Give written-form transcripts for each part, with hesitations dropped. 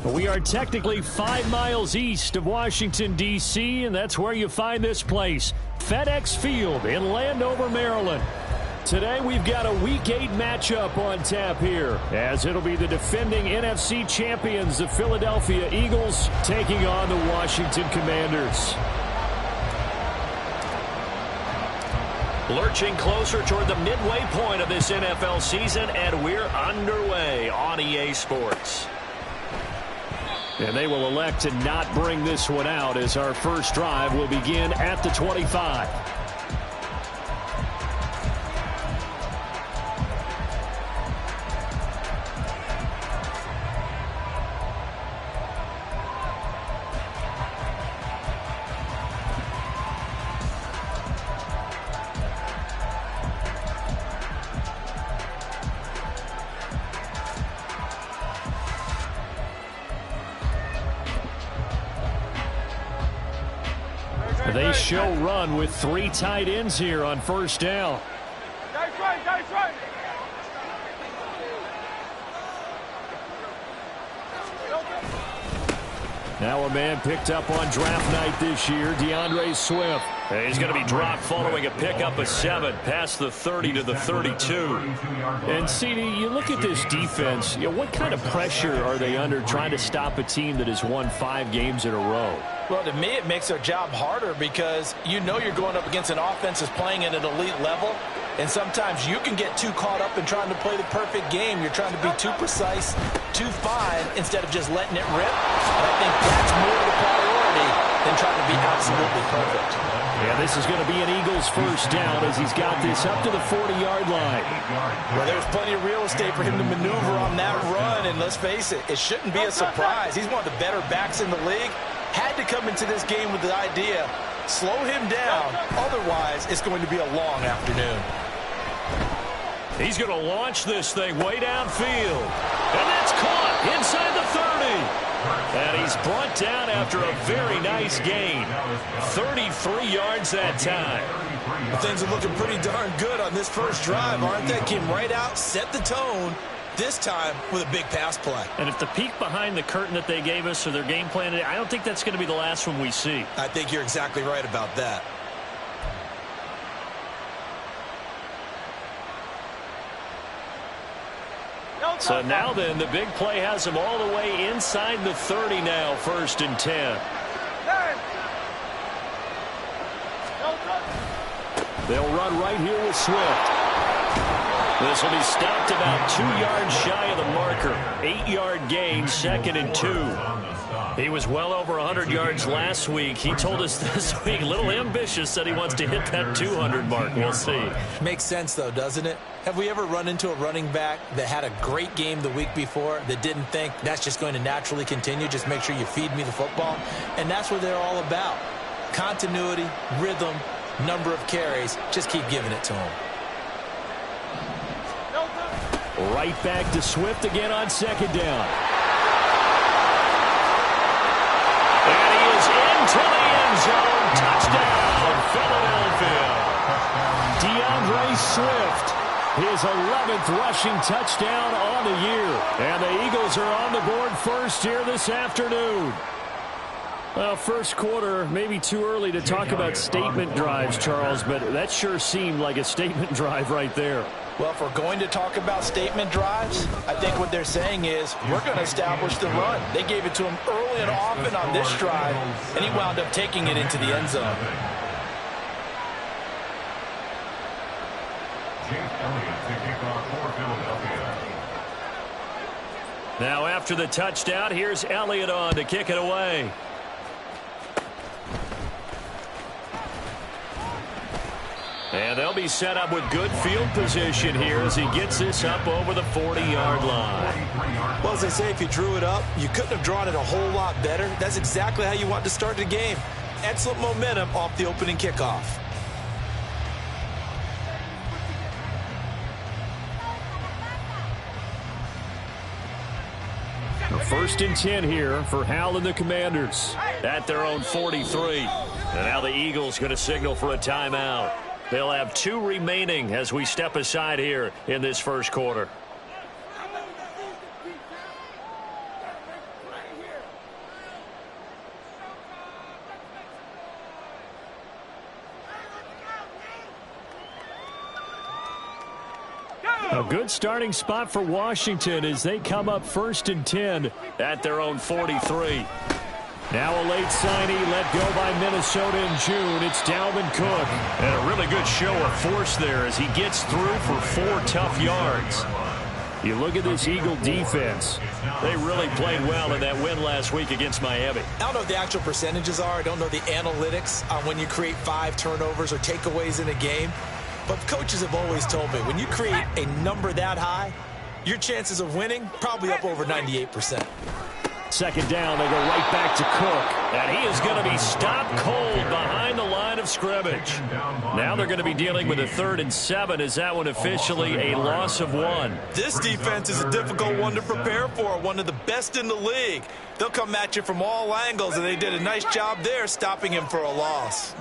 We are technically 5 miles east of Washington, D.C., and that's where you find this place, FedEx Field in Landover, Maryland. Today we've got a Week 8 matchup on tap here, as it'll be the defending NFC champions, the Philadelphia Eagles, taking on the Washington Commanders. Lurching closer toward the midway point of this NFL season, and we're underway on EA Sports. And they will elect to not bring this one out, as our first drive will begin at the 25. They show run with 3 tight ends here on first down. Now a man picked up on draft night this year, DeAndre Swift. He's going to be dropped following a pickup of 7 past the 30 to the 32. And, CD, you look at this defense, what kind of pressure are they under trying to stop a team that has won 5 games in a row? Well, to me, it makes their job harder because you know you're going up against an offense that's playing at an elite level, and sometimes you can get too caught up in trying to play the perfect game. You're trying to be too precise, too fine, instead of just letting it rip. And I think that's more of the priority than trying to be absolutely perfect. Yeah, this is going to be an Eagles first down as he's got this up to the 40-yard line. Well, there's plenty of real estate for him to maneuver on that run, and let's face it, it shouldn't be a surprise. He's one of the better backs in the league. Had to come into this game with the idea, slow him down, otherwise it's going to be a long afternoon. He's going to launch this thing way downfield. And that's caught inside the 30. And he's brought down after a very nice gain. 33 yards that time. Well, things are looking pretty darn good on this first drive, aren't they? Came right out, set the tone, this time with a big pass play. And if the peek behind the curtain that they gave us or their game plan today, I don't think that's going to be the last one we see. I think you're exactly right about that. So now then, the big play has him all the way inside the 30 now, 1st and 10. They'll run right here with Swift. This will be stopped about 2 yards shy of the marker. 8-yard gain, 2nd and 2. He was well over 100 yards last week. He told us this week, a little ambitious, said he wants to hit that 200 mark. We'll see. Makes sense, though, doesn't it? Have we ever run into a running back that had a great game the week before that didn't think that's just going to naturally continue? Just make sure you feed me the football. And that's what they're all about. Continuity, rhythm, number of carries. Just keep giving it to him. Right back to Swift again on 2nd down. And he is into the end zone. Touchdown, Philadelphia. DeAndre Swift, his 11th rushing touchdown on the year. And the Eagles are on the board first here this afternoon. Well, first quarter, maybe too early to talk about statement drives, Charles, but that sure seemed like a statement drive right there. Well, if we're going to talk about statement drives, I think what they're saying is we're going to establish the run. They gave it to him early and often on this drive, and he wound up taking it into the end zone. Now after the touchdown, here's Elliott on to kick it away. And they'll be set up with good field position here as he gets this up over the 40-yard line. Well, as they say, if you drew it up, you couldn't have drawn it a whole lot better. That's exactly how you want to start the game. Excellent momentum off the opening kickoff. First and 10 here for Hal and the Commanders at their own 43. And now the Eagles going to signal for a timeout. They'll have 2 remaining as we step aside here in this first quarter. A good starting spot for Washington as they come up first and 10 at their own 43. Now a late signee let go by Minnesota in June. It's Dalvin Cook. And a really good show of force there as he gets through for 4 tough yards. You look at this Eagle defense. They really played well in that win last week against Miami. I don't know what the actual percentages are. I don't know the analytics on when you create 5 turnovers or takeaways in a game. But coaches have always told me, when you create a number that high, your chances of winning probably up over 98%. Second down, they go right back to Cook. And he is going to be stopped cold behind the line of scrimmage. Now they're going to be dealing with a 3rd and 7. Is that one officially a loss of 1? This defense is a difficult one to prepare for, one of the best in the league. They'll come at you from all angles, and they did a nice job there stopping him for a loss.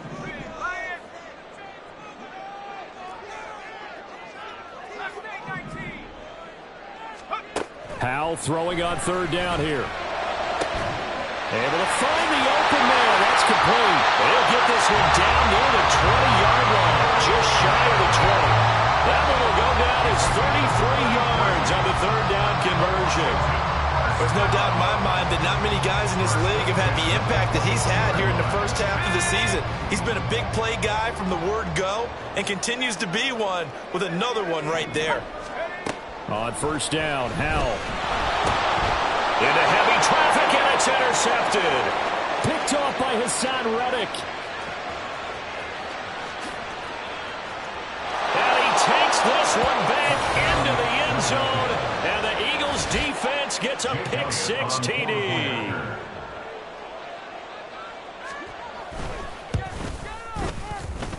Howell throwing on 3rd down here. Able to find the open man. That's complete. They'll get this one down near the 20-yard line, just shy of the 20. That one will go down as 33 yards on the 3rd down conversion. There's no doubt in my mind that not many guys in this league have had the impact that he's had here in the first half of the season. He's been a big play guy from the word go and continues to be one with another one right there. On 1st down, Howell. Into heavy traffic, and it's intercepted. Picked off by Hassan Reddick. And he takes this one back into the end zone. And the Eagles defense gets a pick-6 TD.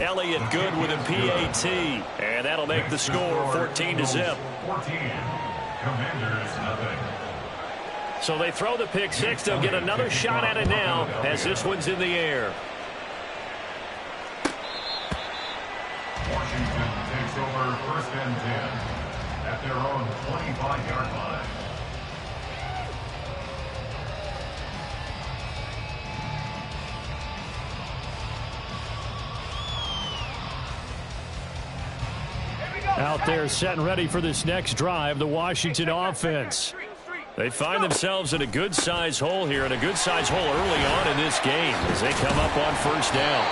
Elliott good with a PAT. And that'll make the score 14-0. 14. Commanders nothing. So they throw the pick-6. They'll get another shot at it now as this one's in the air. Washington takes over 1st and 10 at their own 25-yard line. Out there set and ready for this next drive, the Washington offense. They find themselves in a good-sized hole here, and a good-sized hole early on in this game as they come up on 1st down.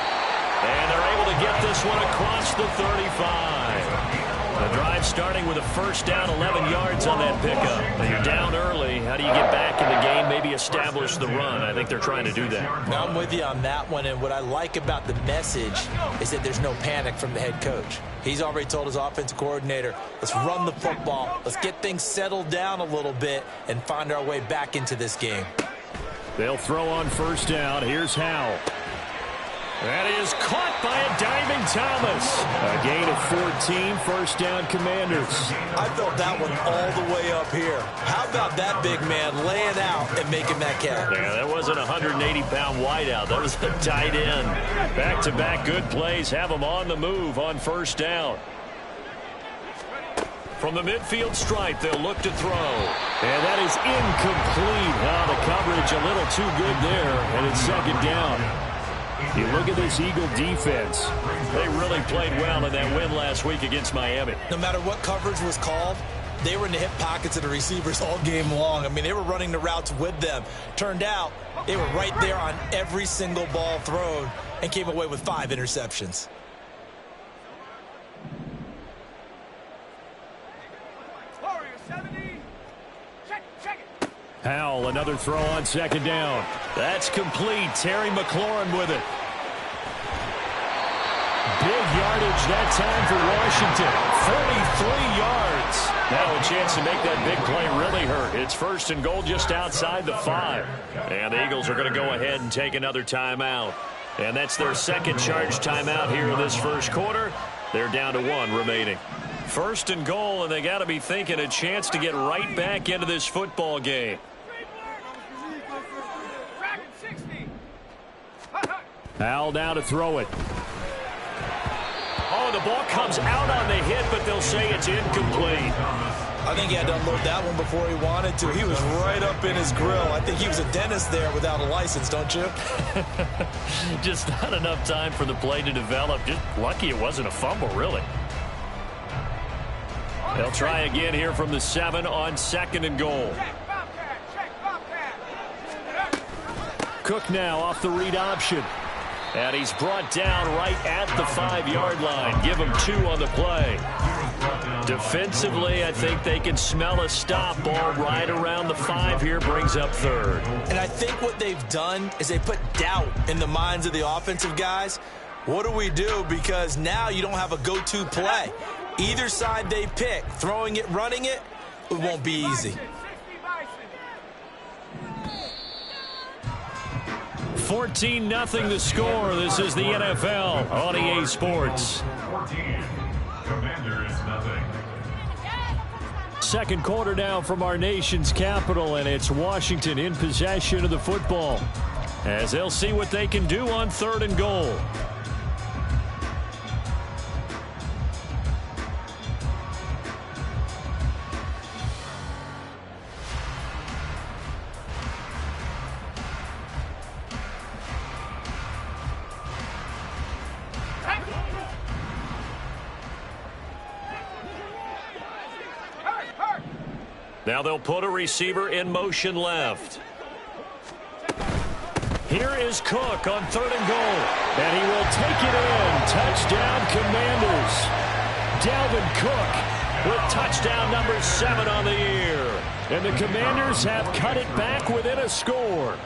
And they're able to get this one across the 35. The drive starting with a 1st down, 11 yards on that pickup. And you're down early. How do you get back in the game, maybe establish the run? I think they're trying to do that. Now I'm with you on that one, and what I like about the message is that there's no panic from the head coach. He's already told his offensive coordinator, let's run the football, let's get things settled down a little bit and find our way back into this game. They'll throw on 1st down. Here's Howell. That is caught by a diving Thomas. A gain of 14, 1st down Commanders. I felt that one all the way up here. How about that big man laying out and making that catch? Yeah, that wasn't a 180-pound wideout. That was a tight end. Back-to-back good plays have them on the move on 1st down. From the midfield stripe, they'll look to throw. And that is incomplete. The coverage a little too good there, and it's 2nd down. You look at this Eagle defense. They really played well in that win last week against Miami. No matter what coverage was called, they were in the hip pockets of the receivers all game long. I mean, they were running the routes with them. Turned out, they were right there on every single ball thrown and came away with 5 interceptions. Powell, another throw on second down. That's complete. Terry McLaurin with it. Big yardage that time for Washington. 43 yards. Now a chance to make that big play really hurt. It's first and goal just outside the 5. And the Eagles are going to go ahead and take another timeout. And that's their second charge timeout here in this first quarter. They're down to 1 remaining. First and goal, and they got to be thinking a chance to get right back into this football game. Powell now to throw it. Oh, the ball comes out on the hit, but they'll say it's incomplete. I think he had to unload that one before he wanted to. He was right up in his grill. I think he was a dentist there without a license, don't you? Just not enough time for the play to develop. Just lucky it wasn't a fumble, really. They'll try again here from the 7 on second and goal. Cook now off the read option. And he's brought down right at the 5-yard line. Give him 2 on the play. Defensively, I think they can smell a stop. Ball right around the 5 here, brings up third. And I think what they've done is they put doubt in the minds of the offensive guys. What do we do? Because now you don't have a go-to play. Either side they pick, throwing it, running it, it won't be easy. 14-0 the score. This is the NFL on EA Sports. 14. Commanders nothing. Second quarter now from our nation's capital, and it's Washington in possession of the football as they'll see what they can do on third and goal. Now they'll put a receiver in motion left. Here is Cook on third and goal. And he will take it in. Touchdown, Commanders. Dalvin Cook with touchdown number 7 on the year. And the Commanders have cut it back within a score.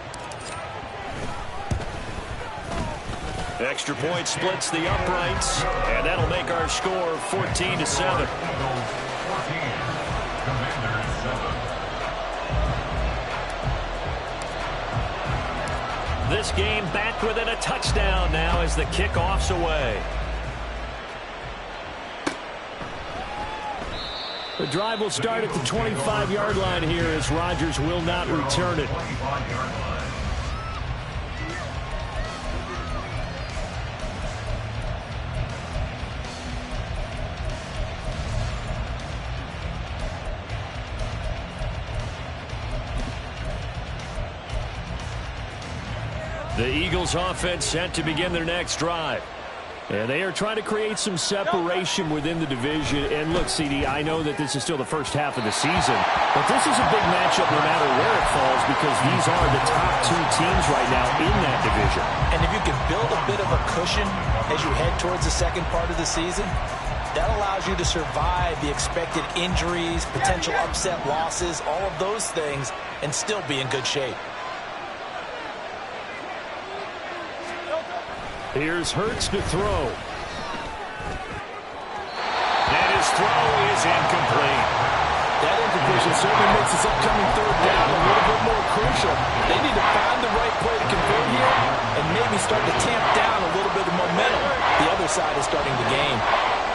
Extra point splits the uprights. And that'll make our score 14-7. This game back within a touchdown now as the kickoff's away. The drive will start at the 25-yard line here as Rodgers will not return it. The Eagles offense set to begin their next drive. And they are trying to create some separation within the division. And look, CD, I know that this is still the first half of the season, but this is a big matchup no matter where it falls because these are the top 2 teams right now in that division. And if you can build a bit of a cushion as you head towards the second part of the season, that allows you to survive the expected injuries, potential upset losses, all of those things, and still be in good shape. Here's Hurts to throw. And his throw is incomplete. That incompletion certainly makes this upcoming third down a little bit more crucial. They need to find the right play to convert here and maybe start to tamp down a little bit of momentum. The other side is starting to gain.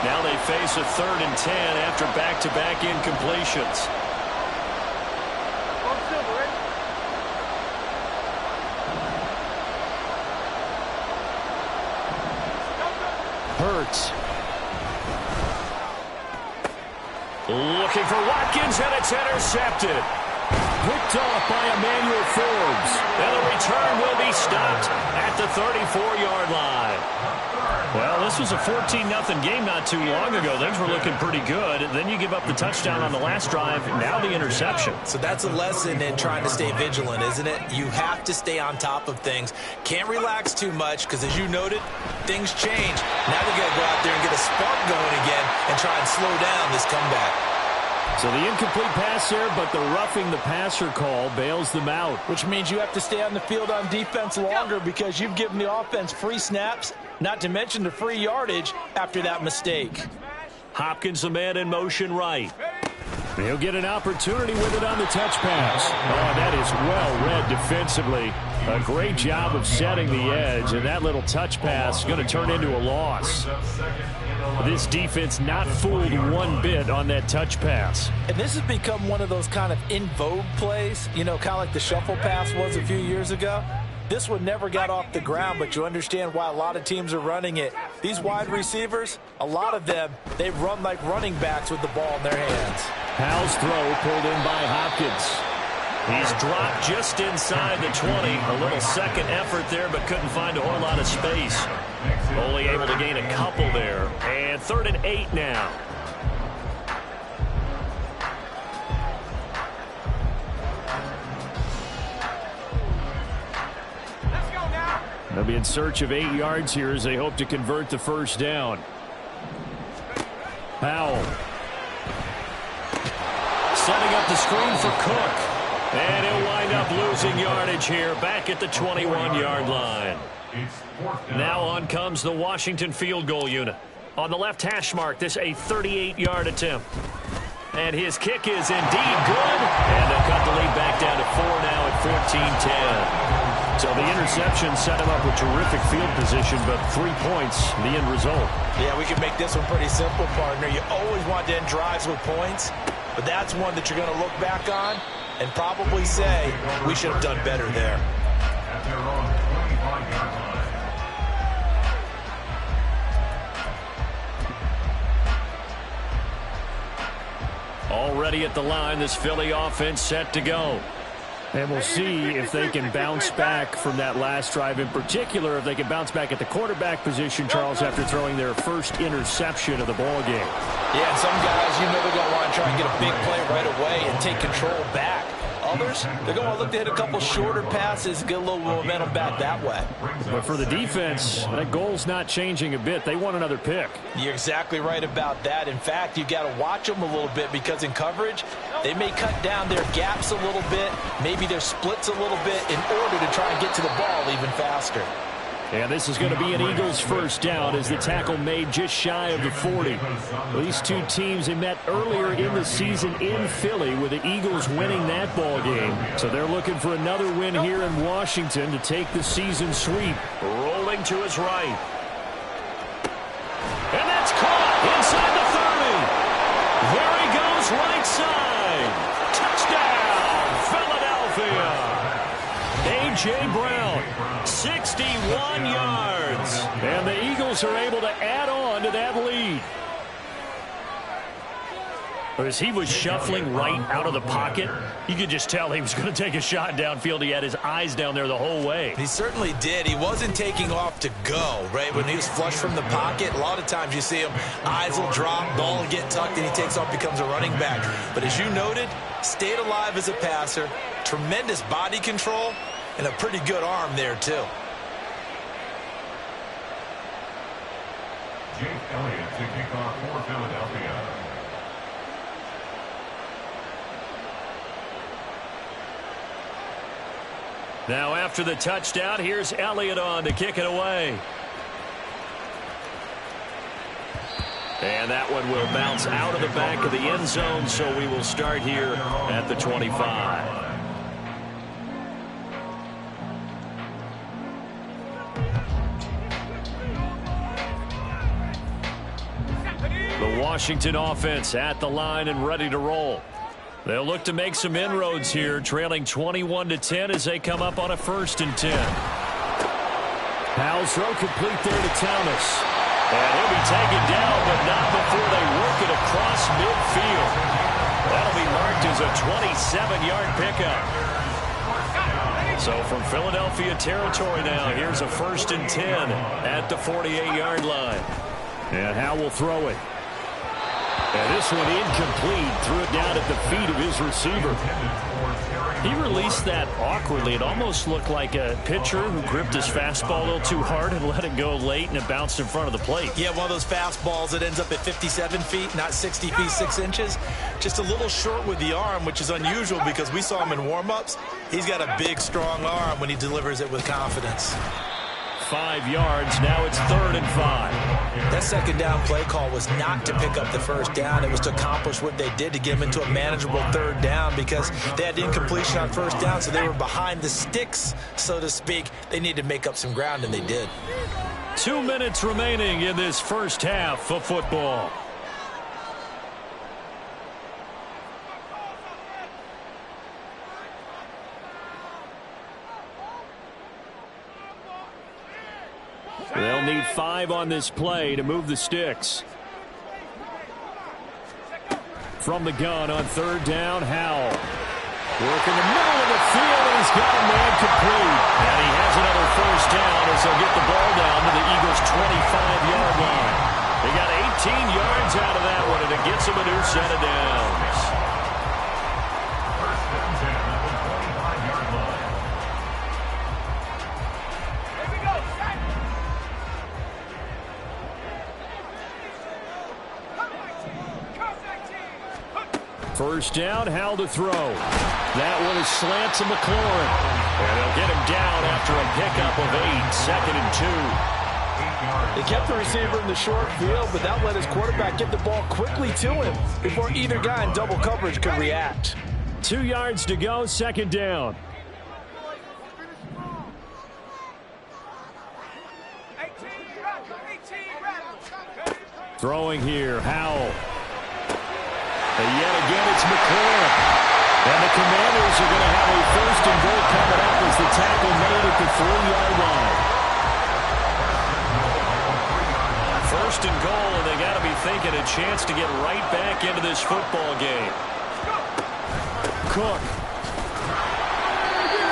Now they face a 3rd and 10 after back-to-back incompletions. Hurts. Looking for Watkins, and it's intercepted. Picked off by Emmanuel Forbes. And the return will be stopped at the 34-yard line. Well, this was a 14-0 game not too long ago. Things were looking pretty good. Then you give up the touchdown on the last drive. Now the interception. So that's a lesson in trying to stay vigilant, isn't it? You have to stay on top of things. Can't relax too much because, as you noted, things change. Now we got to go out there and get a spark going again and try and slow down this comeback. So the incomplete pass there, but the roughing the passer call bails them out. Which means you have to stay on the field on defense longer because you've given the offense free snaps, not to mention the free yardage after that mistake. Hopkins, the man in motion right. He'll get an opportunity with it on the touch pass. Oh, that is well read defensively. A great job of setting the edge, and that little touch pass is going to turn into a loss. This defense not fooled one bit on that touch pass. And this has become one of those kind of in vogue plays, you know, kind of like the shuffle pass was a few years ago. This one never got off the ground, but you understand why a lot of teams are running it. These wide receivers, a lot of them, they run like running backs with the ball in their hands. Powell's throw pulled in by Hopkins. He's dropped just inside the 20. A little second effort there, but couldn't find a whole lot of space. Only able to gain a couple there. And 3rd and 8 now. They'll be in search of 8 yards here as they hope to convert the first down. Powell. Setting up the screen for Cook. And he'll wind up losing yardage here back at the 21-yard line. Now on comes the Washington field goal unit. On the left hash mark, this a 38-yard attempt. And his kick is indeed good. And they'll cut the lead back down to 4 now at 14-10. So the interception set him up with terrific field position, but 3 points, the end result. Yeah, we can make this one pretty simple, partner. You always want to end drives with points, but that's one that you're going to look back on and probably say, we should have done better there. At their own 25-yard line. Already at the line, this Philly offense set to go. And we'll see if they can bounce back from that last drive, in particular if they can bounce back at the quarterback position, Charles, after throwing their first interception of the ball game. Yeah, and some guys, you know, they're going to want to try and get a big play right away and take control back. Others, they're going to look to hit a couple shorter passes, get a little momentum back that way. But for the defense, that goal's not changing a bit. They want another pick. You're exactly right about that. In fact, you've got to watch them a little bit because in coverage, they may cut down their gaps a little bit, maybe their splits a little bit in order to try and get to the ball even faster. And this is going to be an Eagles first down as the tackle made just shy of the 40. These two teams, they met earlier in the season in Philly with the Eagles winning that ball game. So they're looking for another win here in Washington to take the season sweep. Rolling to his right. And that's caught inside the 30. There he goes right side. Touchdown, Philadelphia. A.J. Brown, 61 yards. And the Eagles are able to add on to that lead. As he was shuffling right out of the pocket, you could just tell he was going to take a shot downfield. He had his eyes down there the whole way. He certainly did. He wasn't taking off to go, right? When he was flush from the pocket, a lot of times you see him, eyes will drop, ball will get tucked, and he takes off, becomes a running back. But as you noted, stayed alive as a passer, tremendous body control, and a pretty good arm there, too. Jake Elliott to kick off for Philadelphia. Now after the touchdown, here's Elliott on to kick it away. And that one will bounce out of the back of the end zone, so we will start here at the 25. The Washington offense at the line and ready to roll. They'll look to make some inroads here, trailing 21-10 as they come up on a 1st and 10. Powell's throw complete there to Thomas. And he'll be taken down, but not before they work it across midfield. That'll be marked as a 27-yard pickup. So from Philadelphia territory now, here's a 1st and 10 at the 48-yard line. And Howe will throw it. And this one incomplete. Threw it down at the feet of his receiver. He released that awkwardly. It almost looked like a pitcher who gripped his fastball a little too hard and let it go late, and it bounced in front of the plate. Yeah, one of those fastballs that ends up at 57 feet, not 60 feet, 6 inches. Just a little short with the arm, which is unusual because we saw him in warm-ups. He's got a big, strong arm when he delivers it with confidence. 5 yards. Now it's 3rd and 5. That second down play call was not to pick up the first down. It was to accomplish what they did to get them into a manageable 3rd down because they had incompletion on first down, so they were behind the sticks, so to speak. They needed to make up some ground, and they did. 2 minutes remaining in this first half of football. They'll need 5 on this play to move the sticks. From the gun on 3rd down, Howell. Work in the middle of the field, and he's got a man complete. And he has another first down as they'll get the ball down to the Eagles' 25-yard line. They got 18 yards out of that one, and it gets them a new set of downs. First and 10 at the 25-yard line. First down, Howell to throw. That one is slant to McLaurin. And they'll get him down after a pickup of 8, 2nd and 2. They kept the receiver in the short field, but that let his quarterback get the ball quickly to him before either guy in double coverage could react. 2 yards to go, 2nd down. Throwing here, Howell. And yet again, it's McLaurin. And the Commanders are going to have a 1st and goal coming up as the tackle made at the 3-yard line. 1st and goal, and they got to be thinking a chance to get right back into this football game. Cook.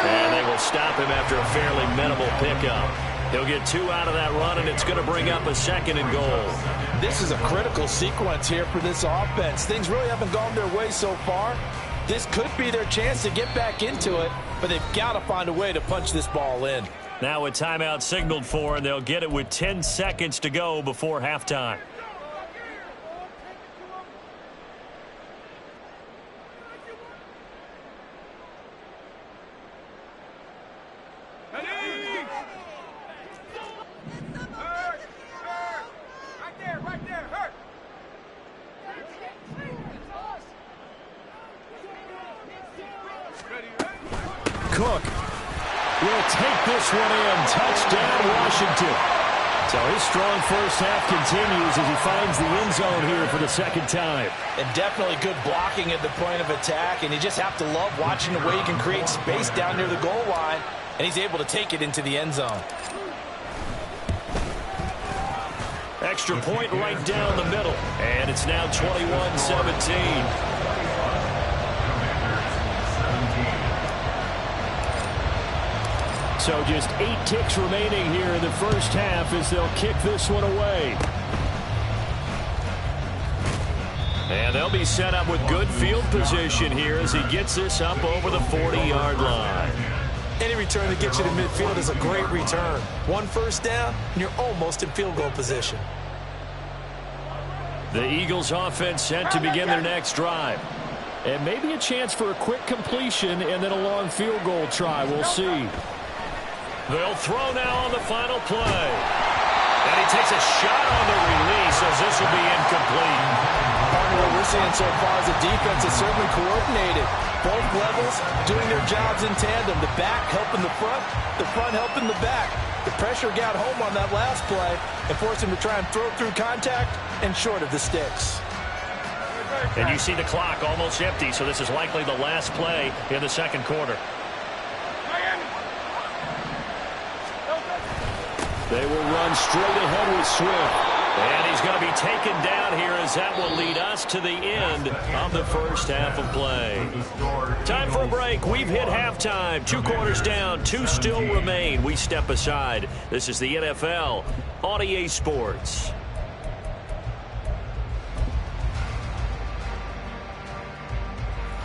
And they will stop him after a fairly minimal pickup. He'll get 2 out of that run, and it's going to bring up a 2nd and goal. This is a critical sequence here for this offense. Things really haven't gone their way so far. This could be their chance to get back into it, but they've got to find a way to punch this ball in. Now a timeout signaled for, and they'll get it with 10 seconds to go before halftime. Cook will take this one in. Touchdown, Washington. So his strong first half continues as he finds the end zone here for the 2nd time. And definitely good blocking at the point of attack, and you just have to love watching the way he can create space down near the goal line, and he's able to take it into the end zone. Extra point right down the middle, and it's now 21-17. So just 8 ticks remaining here in the first half as they'll kick this one away. And they'll be set up with good field position here as he gets this up over the 40-yard line. Any return that gets you to midfield is a great return. 1 first down, and you're almost in field goal position. The Eagles offense set to begin their next drive. And maybe a chance for a quick completion and then a long field goal try. We'll see. They'll throw now on the final play. And he takes a shot on the release as this will be incomplete. Partner, what we're seeing so far is the defense is certainly coordinated. Both levels doing their jobs in tandem. The back helping the front helping the back. The pressure got home on that last play and forced him to try and throw through contact and short of the sticks. And you see the clock almost empty, so this is likely the last play in the 2nd quarter. They will run straight ahead with Swift. And he's going to be taken down here as that will lead us to the end of the first half of play. Time for a break. We've hit halftime. 2 quarters down. 2 still remain. We step aside. This is the NFL on EA Sports.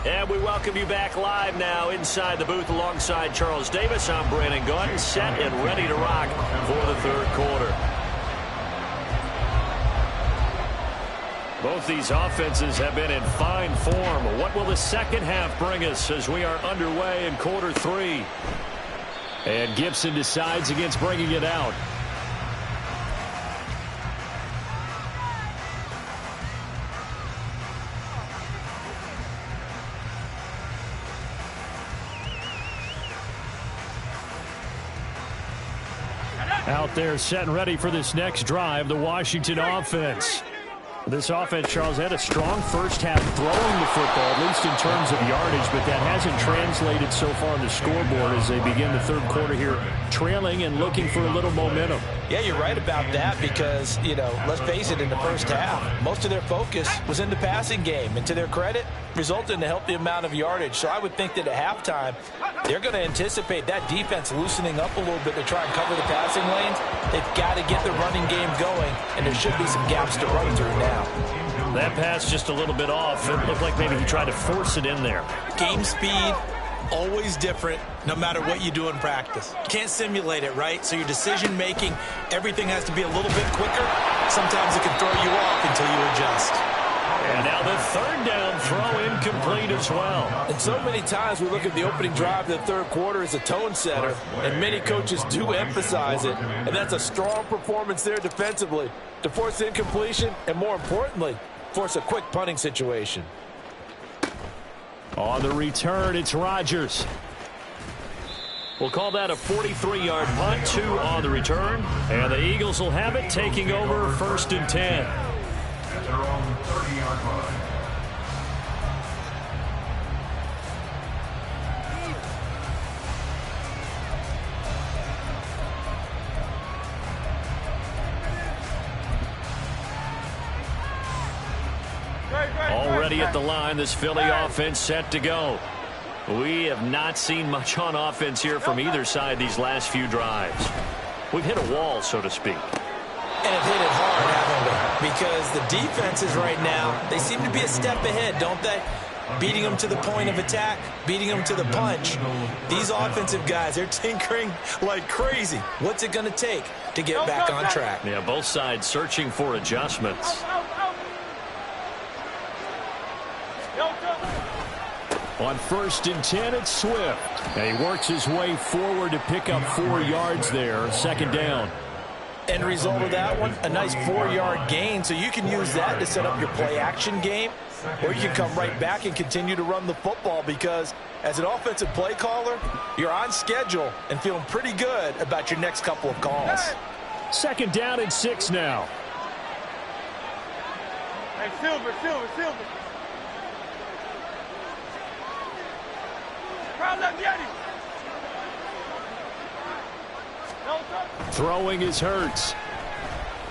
And we welcome you back live now inside the booth alongside Charles Davis. I'm Brandon Gaudin, set and ready to rock for the third quarter. Both these offenses have been in fine form. What will the second half bring us as we are underway in quarter three? And Gibson decides against bringing it out. Out there set and ready for this next drive, the Washington offense. This offense, Charles, had a strong first half throwing the football, at least in terms of yardage, but that hasn't translated so far on the scoreboard as they begin the third quarter here, trailing and looking for a little momentum. Yeah, you're right about that because, let's face it, in the first half, most of their focus was in the passing game. And to their credit, resulted in a healthy amount of yardage. So I would think that at halftime, they're going to anticipate that defense loosening up a little bit to try and cover the passing lanes. They've got to get the running game going, and there should be some gaps to run through now. That pass just a little bit off. It looked like maybe he tried to force it in there. Game speed, always different, no matter what you do in practice. You can't simulate it, right? So your decision-making, everything has to be a little bit quicker. Sometimes it can throw you off until you adjust. And now the third down throw incomplete as well. And so many times we look at the opening drive of the third quarter as a tone setter, and many coaches do emphasize it. And that's a strong performance there defensively to force incompletion and, more importantly, force a quick punting situation. On the return, it's Rodgers. We'll call that a 43-yard punt, 2 on the return. And the Eagles will have it, taking over 1st and 10. At their own 30-yard line. Already at the line, this Philly offense set to go. We have not seen much on offense here from either side these last few drives. We've hit a wall, so to speak. And have hit it hard, haven't we? Because the defenses right now, they seem to be a step ahead, don't they? Beating them to the point of attack, beating them to the punch. These offensive guys, they're tinkering like crazy. What's it going to take to get back on track? Yeah, both sides searching for adjustments. On 1st and 10, it's Swift. And he works his way forward to pick up 4 yards there, 2nd down. End result of that one, a nice 4-yard gain. So you can use that to set up your play-action game, or you can come right back and continue to run the football because as an offensive play caller, you're on schedule and feeling pretty good about your next couple of calls. 2nd down and 6 now. Hey, Silver. Crowd left, Yeti. Throwing is Hurts.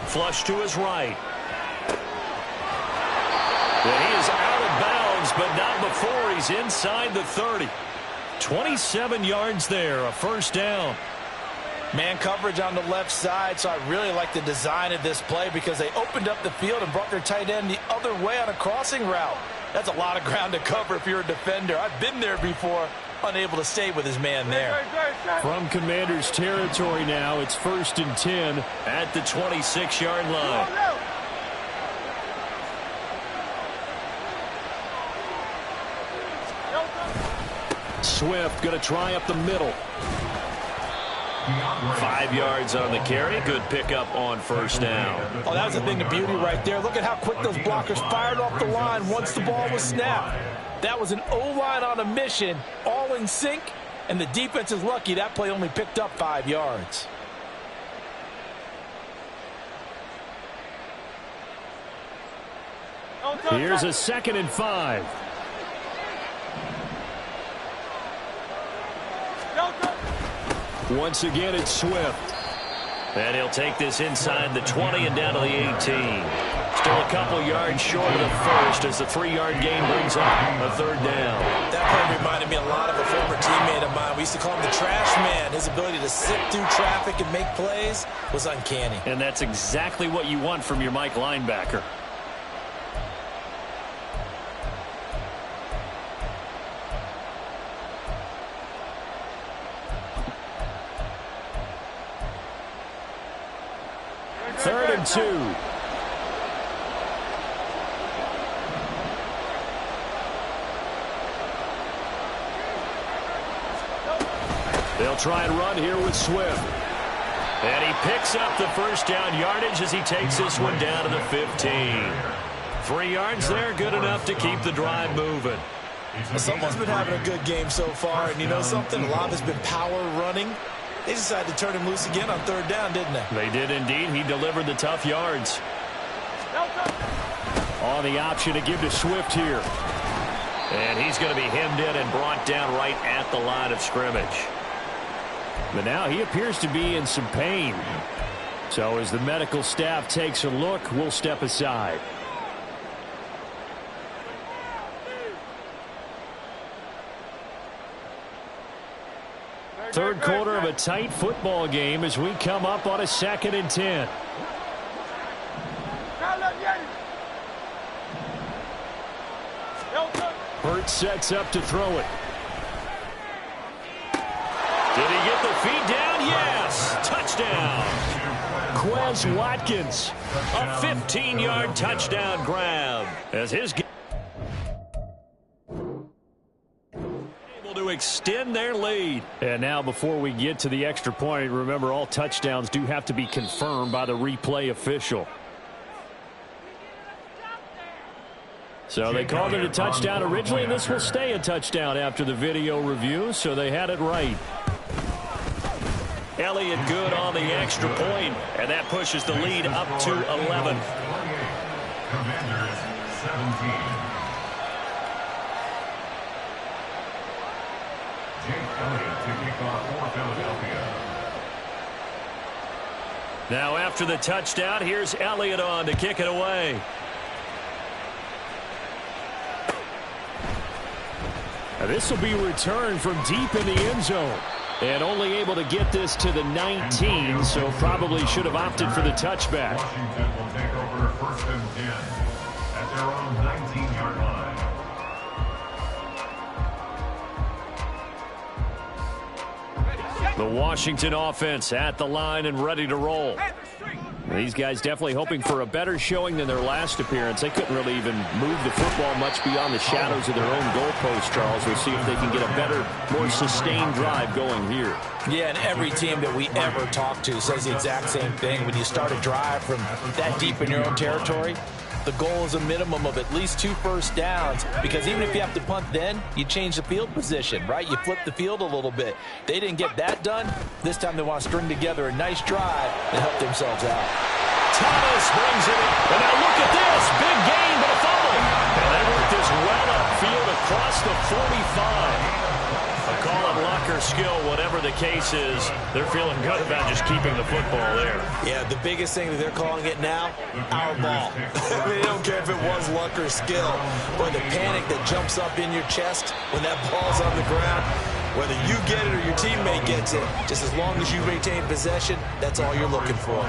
Flush to his right. And he is out of bounds, but not before he's inside the 30. 27 yards there, a 1st down. Man coverage on the left side, so I really like the design of this play because they opened up the field and brought their tight end the other way on a crossing route. That's a lot of ground to cover if you're a defender. I've been there before, unable to stay with his man there. From Commander's territory now, it's 1st and 10 at the 26-yard line. Swift going to try up the middle. 5 yards on the carry. Good pickup on 1st down. Oh, that was a thing of beauty right there. Look at how quick those blockers fired off the line once the ball was snapped. That was an O-line on a mission, all in sync, and the defense is lucky that play only picked up 5 yards. Here's a 2nd and 5. Once again, it's Swift. And he'll take this inside the 20 and down to the 18. Still a couple yards short of the first as the 3-yard gain brings up a 3rd down. That play reminded me a lot of a former teammate of mine. We used to call him the trash man. His ability to sift through traffic and make plays was uncanny. And that's exactly what you want from your Mike linebacker. 3rd and 2. They'll try and run here with Swift. And he picks up the first down yardage as he takes this one down to the 15. 3 yards there, good enough to keep the drive moving. Someone's been having a good game so far, and you know something? A lot has been power running. They decided to turn him loose again on 3rd down, didn't they? They did indeed. He delivered the tough yards. On the option to give to Swift here. And he's going to be hemmed in and brought down right at the line of scrimmage. But now he appears to be in some pain. So as the medical staff takes a look, we'll step aside. Third quarter of a tight football game as we come up on a 2nd and 10. Hurts sets up to throw it. Did he get the feet down? Yes. Touchdown. Quez Watkins. A 15-yard touchdown grab. As his able to extend their lead. And now before we get to the extra point, remember all touchdowns do have to be confirmed by the replay official. So they called it a touchdown originally, and this will stay a touchdown after the video review, so they had it right. Elliott good on the extra point, and that pushes the lead up to 11. Commanders 17. Jake Elliott to kick off for Philadelphia. Now after the touchdown, here's Elliott on to kick it away. Now this will be returned from deep in the end zone. And only able to get this to the 19, so probably should have opted for the touchback. Washington will take over 1st and 10 at their own 19-yard line. The Washington offense at the line and ready to roll. These guys definitely hoping for a better showing than their last appearance. They couldn't really even move the football much beyond the shadows of their own goalpost, Charles. We'll see if they can get a better, more sustained drive going here. Yeah, and every team that we ever talk to says the exact same thing. When you start a drive from that deep in your own territory, the goal is a minimum of at least 2 first downs, because even if you have to punt then, you change the field position, right? You flip the field a little bit. They didn't get that done. This time they want to string together a nice drive and help themselves out. Thomas brings it in. And now look at this. Big gain, but a fumble. And they work this well upfield across the 45. Call it luck or skill, whatever the case is, they're feeling good about just keeping the football there. Yeah, the biggest thing that they're calling it now, our ball. They don't care if it was luck or skill, or the panic that jumps up in your chest when that ball's on the ground. Whether you get it or your teammate gets it, just as long as you maintain possession, that's all you're looking for.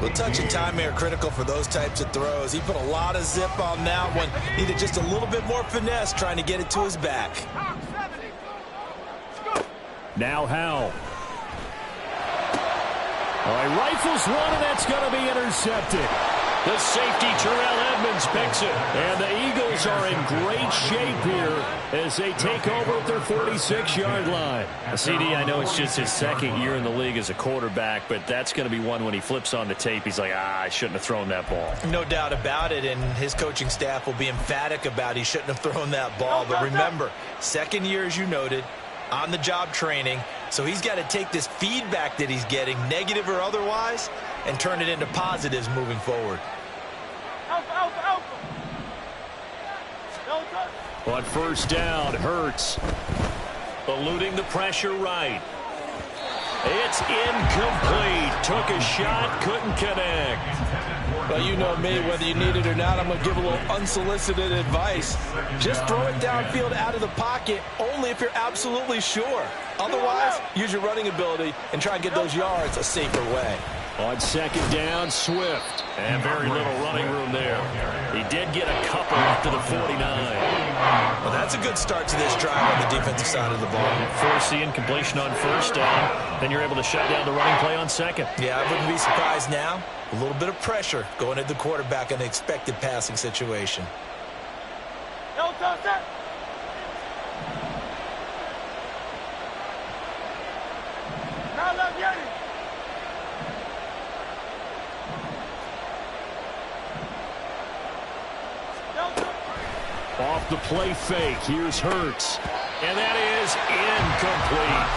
The touch and time are critical for those types of throws. He put a lot of zip on that one. Needed just a little bit more finesse trying to get it to his back. Now Howell. All right, rifles one, and that's going to be intercepted. The safety, Terrell Edmonds, picks it. And the Eagles are in great shape here as they take over at their 46-yard line. CD, I know it's just his 2nd year in the league as a quarterback, but that's going to be one when he flips on the tape, he's like, I shouldn't have thrown that ball. No doubt about it, and his coaching staff will be emphatic about he shouldn't have thrown that ball. But remember, 2nd year, as you noted, on-the-job training, so he's got to take this feedback that he's getting, negative or otherwise, and turn it into positives moving forward. On first down, Hurts eluding the pressure right. It's incomplete. Took a shot, couldn't connect. Well, you know me, whether you need it or not, I'm going to give a little unsolicited advice. Just throw it downfield out of the pocket, only if you're absolutely sure. Otherwise, use your running ability and try and get those yards a safer way. On 2nd down, Swift. And very little running room there. He he did get a couple up to the 49. Well, that's a good start to this drive on the defensive side of the ball. Force the incompletion on first down. Then you're able to shut down the running play on second. Yeah, I wouldn't be surprised now. A little bit of pressure going at the quarterback in an expected passing situation. No touch that. Now let's get it. Off the play fake. Here's Hurts. And that is incomplete.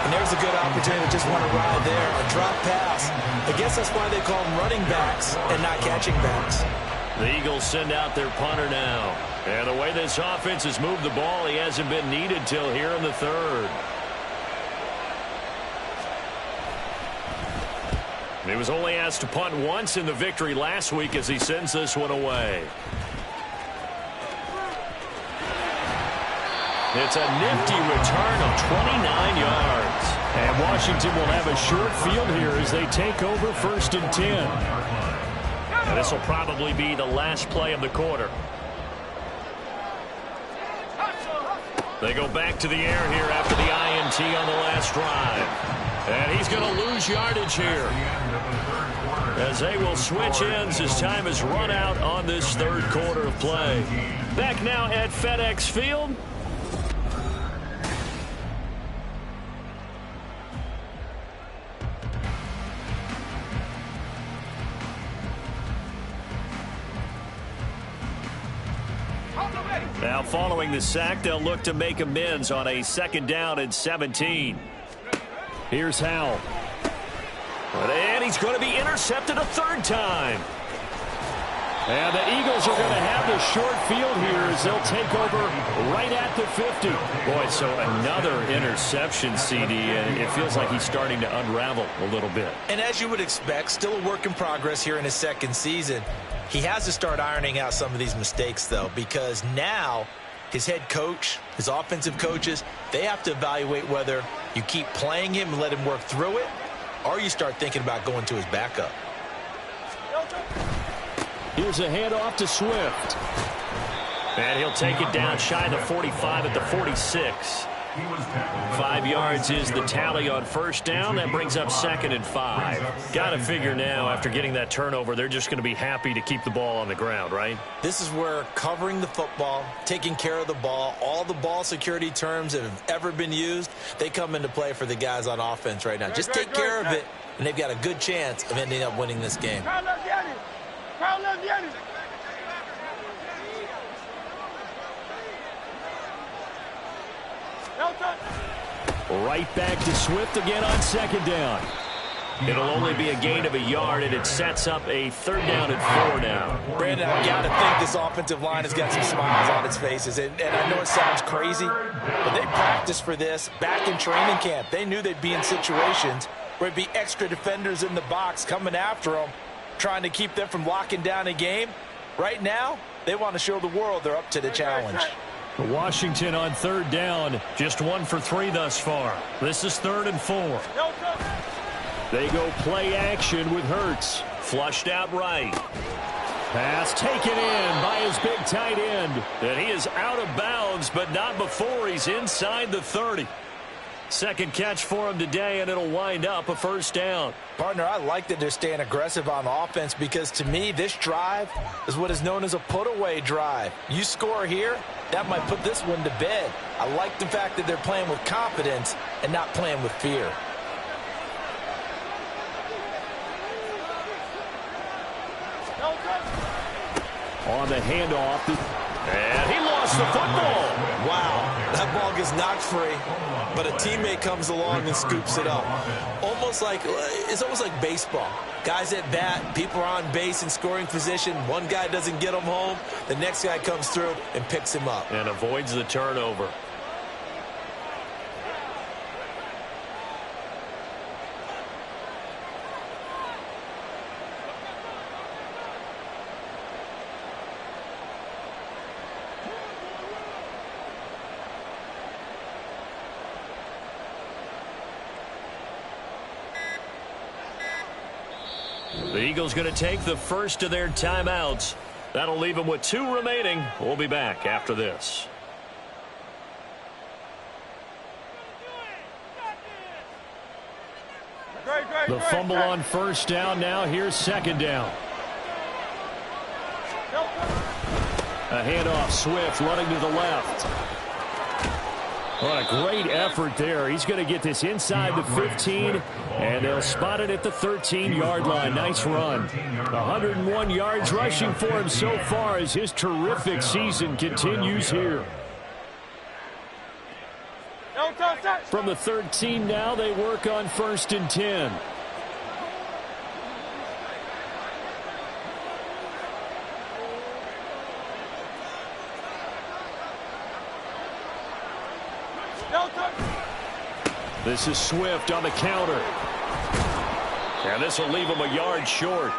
And there's a good opportunity to just want to ride there. A drop pass. I guess that's why they call them running backs and not catching backs. The Eagles send out their punter now. And the way this offense has moved the ball, he hasn't been needed till here in the third. He was only asked to punt once in the victory last week as he sends this one away. It's a nifty return of 29 yards. And Washington will have a short field here as they take over 1st and 10. And this will probably be the last play of the quarter. They go back to the air here after the INT on the last drive. And he's going to lose yardage here, as they will switch ends as time has run out on this third quarter of play. Back now at FedEx Field. Now following the sack, they'll look to make amends on a 2nd down and 17. Here's Howell. And he's going to be intercepted a 3rd time. And the Eagles are going to have the short field here as they'll take over right at the 50. Boy, so another interception, CD, and it feels like he's starting to unravel a little bit. And as you would expect, still a work in progress here in his 2nd season. He has to start ironing out some of these mistakes, though, because now his head coach, his offensive coaches, they have to evaluate whether you keep playing him and let him work through it, or you start thinking about going to his backup. Here's a handoff to Swift. And he'll take it down shy of the 45 at the 46. 5 yards is the tally on 1st down. That brings up 2nd and 5. Got to figure now, after getting that turnover, they're just going to be happy to keep the ball on the ground, right? This is where covering the football, taking care of the ball, all the ball security terms that have ever been used, they come into play for the guys on offense right now. Just take care of it, and they've got a good chance of ending up winning this game. Right back to Swift again on 2nd down. It'll only be a gain of a yard, and it sets up a 3rd down and 4 now. Brandon, I got to think this offensive line has got some smiles on its faces. And I know it sounds crazy, but they practiced for this back in training camp. They knew they'd be in situations where it'd be extra defenders in the box coming after them, trying to keep them from locking down a game. Right now, they want to show the world they're up to the challenge. Washington on 3rd down, just 1 for 3 thus far. This is 3rd and 4. They go play action with Hurts. Flushed out right. Pass taken in by his big tight end. And he is out of bounds, but not before he's inside the 30. 2nd catch for him today, and it'll wind up a 1st down. Partner, I like that they're staying aggressive on offense because, to me, this drive is what is known as a put-away drive. You score here, that might put this one to bed. I like the fact that they're playing with confidence and not playing with fear. On the handoff, and he lost the football. Wow, that ball gets knocked free, but a teammate comes along and scoops it up. It's almost like baseball. Guys at bat, people are on base in scoring position. One guy doesn't get him home. The next guy comes through and picks him up. And avoids the turnover. The Eagles going to take the first of their timeouts. That'll leave them with 2 remaining. We'll be back after this. The fumble on first down now. Here's second down. A handoff, Swift running to the left. What a great effort there. He's going to get this inside the 15, and they'll spot it at the 13-yard line. Nice run. 101 yards rushing for him so far as his terrific season continues here. From the 13 now, they work on 1st and 10. This is Swift on the counter. And this will leave him a yard short.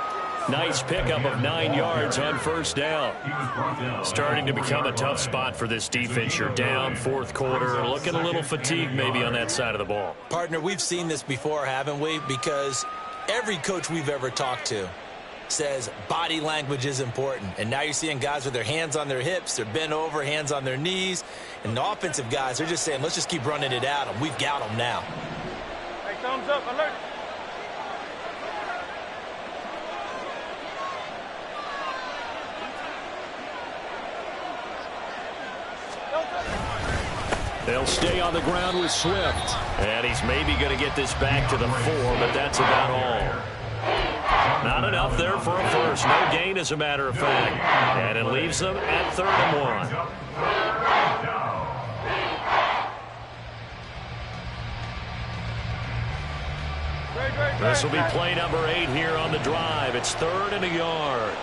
Nice pickup of 9 yards on first down. Starting to become a tough spot for this defense. You're down, 4th quarter. Looking a little fatigued maybe on that side of the ball. Partner, we've seen this before, haven't we? Because every coach we've ever talked to says body language is important. And now you're seeing guys with their hands on their hips, they're bent over, hands on their knees. And the offensive guys, they're just saying, let's just keep running it at them. We've got them now. Hey, thumbs up, alert. They'll stay on the ground with Swift. And he's maybe going to get this back to the 4, but that's about all. Not enough there for a first. No gain, as a matter of fact. And it leaves them at 3rd and 1. This will be play number 8 here on the drive. It's 3rd and a yard.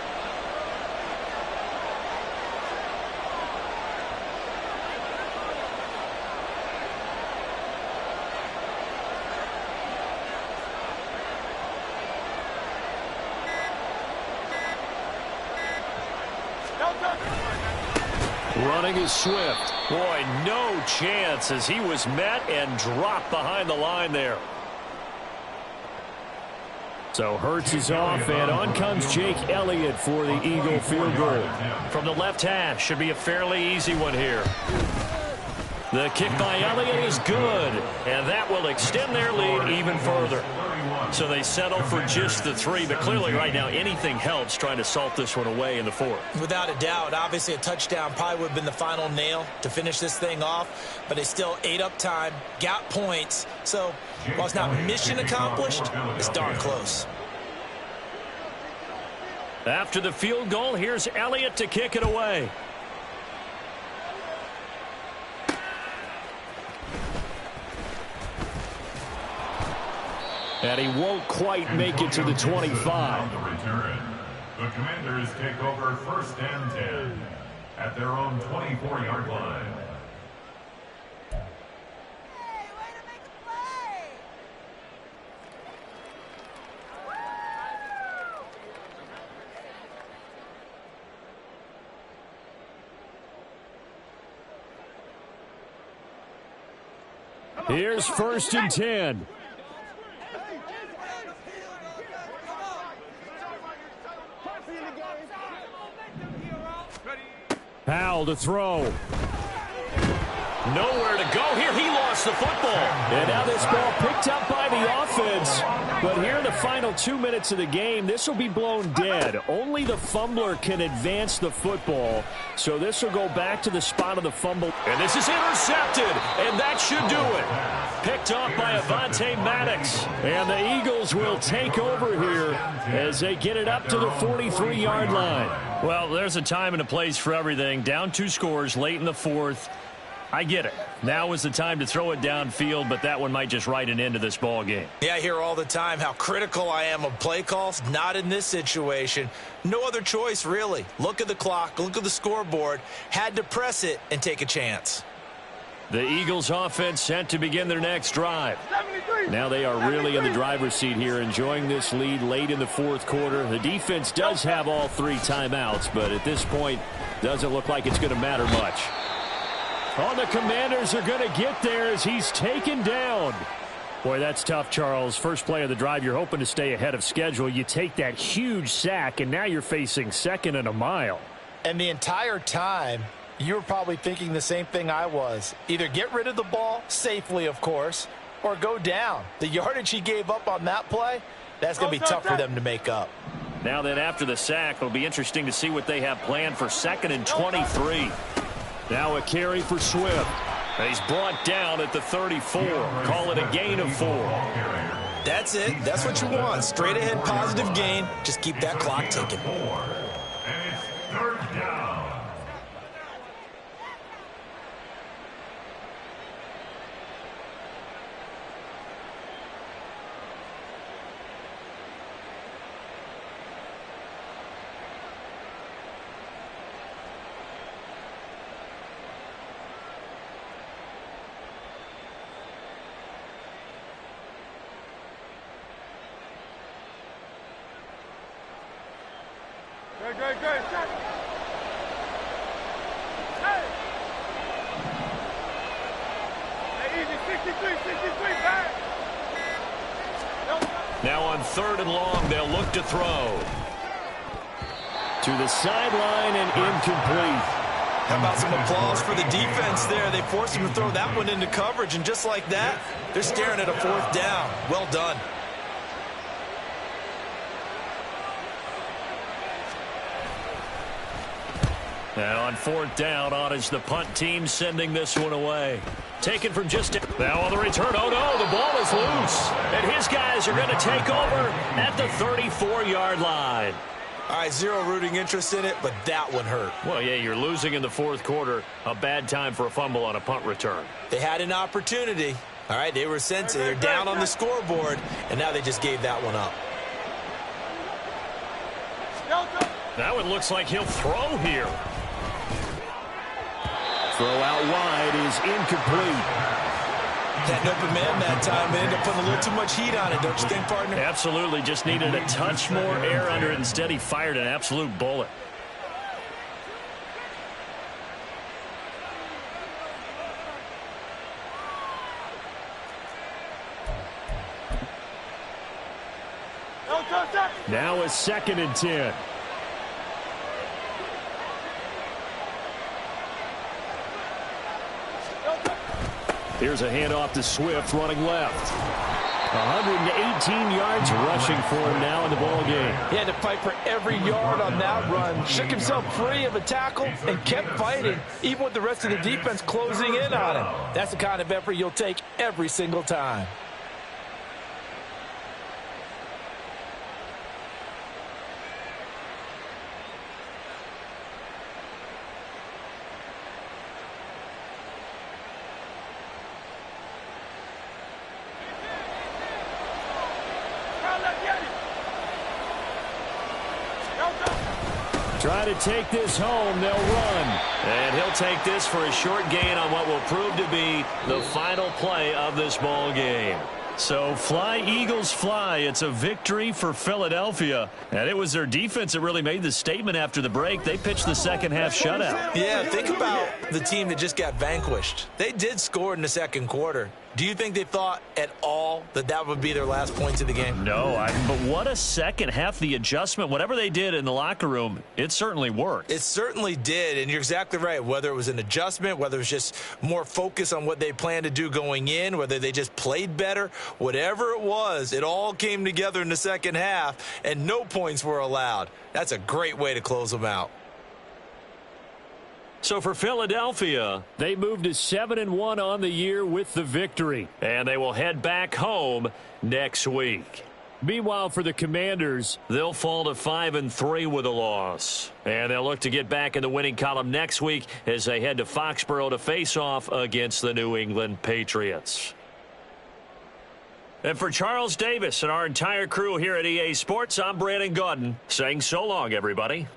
Running is Swift. Boy, no chance as he was met and dropped behind the line there. So Hurts is off, and on comes Jake Elliott for the Eagle field goal. From the left hash, should be a fairly easy one here. The kick by Elliott is good, and that will extend their lead even further. So they settle for just the 3, but clearly right now anything helps trying to salt this one away in the 4th. Without a doubt, obviously a touchdown probably would have been the final nail to finish this thing off, but they still ate up time, got points. So while it's not mission accomplished, it's darn close. After the field goal, here's Elliott to kick it away. And he won't quite make it to the 25. The Commanders take over 1st and 10 at their own 24-yard line. Here's 1st and 10. Powell to throw. Nowhere to go here. He lost the football. And now this ball picked up by the offense. But here in the final 2 minutes of the game, this will be blown dead. Only the fumbler can advance the football. So this will go back to the spot of the fumble. And this is intercepted. And that should do it. Picked off by Avonte Maddox. And the Eagles will take over here as they get it up to the 43-yard line. Well, there's a time and a place for everything. Down 2 scores late in the 4th. I get it. Now is the time to throw it downfield, but that one might just write an end to this ball game. Yeah, I hear all the time how critical I am of play calls. Not in this situation. No other choice, really. Look at the clock. Look at the scoreboard. Had to press it and take a chance. The Eagles offense set to begin their next drive. Now they are really in the driver's seat here, enjoying this lead late in the 4th quarter. The defense does have all 3 timeouts, but at this point, doesn't look like it's going to matter much. Oh, the Commanders are going to get there as he's taken down. Boy, that's tough, Charles. First play of the drive, you're hoping to stay ahead of schedule. You take that huge sack, and now you're facing 2nd and a mile. And the entire time, you were probably thinking the same thing I was. Either get rid of the ball, safely, of course, or go down. The yardage he gave up on that play, that's going to be tough for them to make up. Now then, after the sack, it'll be interesting to see what they have planned for 2nd and 23. Now a carry for Swift. He's brought down at the 34. Call it a gain of 4. That's it. That's what you want. Straight ahead positive gain. Just keep that clock ticking. And it's 3rd down. Good. Shot. Hey. Hey, easy. 63, back. Now on 3rd and long, they'll look to throw. To the sideline and incomplete. How about some applause for the defense there? They forced him to throw that one into coverage, and just like that, they're staring at a 4th down. Well done. Now on 4th down, on is the punt team sending this one away. Taken from just now on the return. Oh, no, the ball is loose. And his guys are going to take over at the 34-yard line. All right, zero rooting interest in it, but that one hurt. Well, yeah, you're losing in the 4th quarter. A bad time for a fumble on a punt return. They had an opportunity. All right, they were sensitive. They're down on the scoreboard, and now they just gave that one up. Now it looks like he'll throw here. Throw out wide is incomplete. Had an open man that time. They ended up putting a little too much heat on it, don't you think, partner? Absolutely. Just needed a touch more air under it. Instead, he fired an absolute bullet. Now a 2nd and 10. Here's a handoff to Swift running left. 118 yards rushing for him now in the ball game. He had to fight for every yard on that run. Shook himself free of a tackle and kept fighting, even with the rest of the defense closing in on him. That's the kind of effort you'll take every single time. Try to take this home. They'll run. And he'll take this for a short gain on what will prove to be the final play of this ball game. So fly, Eagles, fly. It's a victory for Philadelphia. And it was their defense that really made the statement after the break. They pitched the second half shutout. Yeah, think about the team that just got vanquished. They did score in the 2nd quarter. Do you think they thought at all that that would be their last points of the game? No, but what a second half. The adjustment, whatever they did in the locker room, it certainly worked. It certainly did, and you're exactly right. Whether it was an adjustment, whether it was just more focus on what they planned to do going in, whether they just played better, whatever it was, it all came together in the second half, and no points were allowed. That's a great way to close them out. So for Philadelphia, they moved to 7-1 on the year with the victory. And they will head back home next week. Meanwhile, for the Commanders, they'll fall to 5-3 with a loss. And they'll look to get back in the winning column next week as they head to Foxborough to face off against the New England Patriots. And for Charles Davis and our entire crew here at EA Sports, I'm Brandon Gaudin saying so long, everybody.